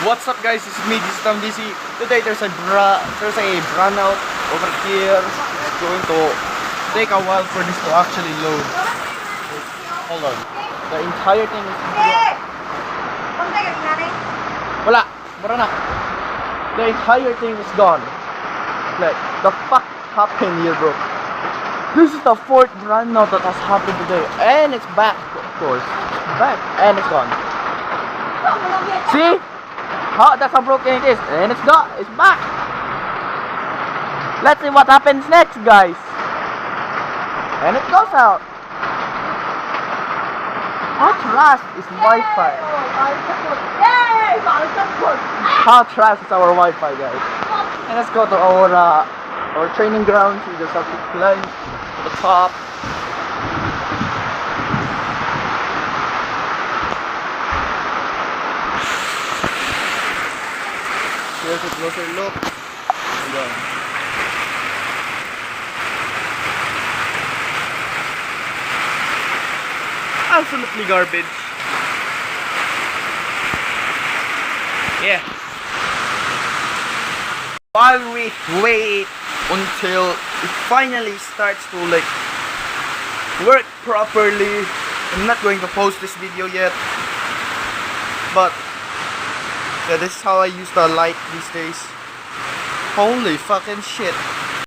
What's up, guys? This is me, this is DC. Today there's a branout over here. It's going to take a while for this to actually load. Hold on. The entire thing is wala, bara na. The entire thing is gone. Like, the fuck happened here, bro? This is the fourth branout that has happened today, and it's back, of course. It's back, and it's gone. See? How that's how broken it is, and it's gone. It's back. Let's see what happens next, guys. And it goes out. How trash is Wi-Fi? How trash is our Wi-Fi, guys? And let's go to our training ground. We just have to climb to the top. Here's a closer look. And then absolutely garbage. Yeah. While we wait until it finally starts to like work properly, I'm not going to post this video yet, but yeah, this is how I use the light these days. Holy fucking shit.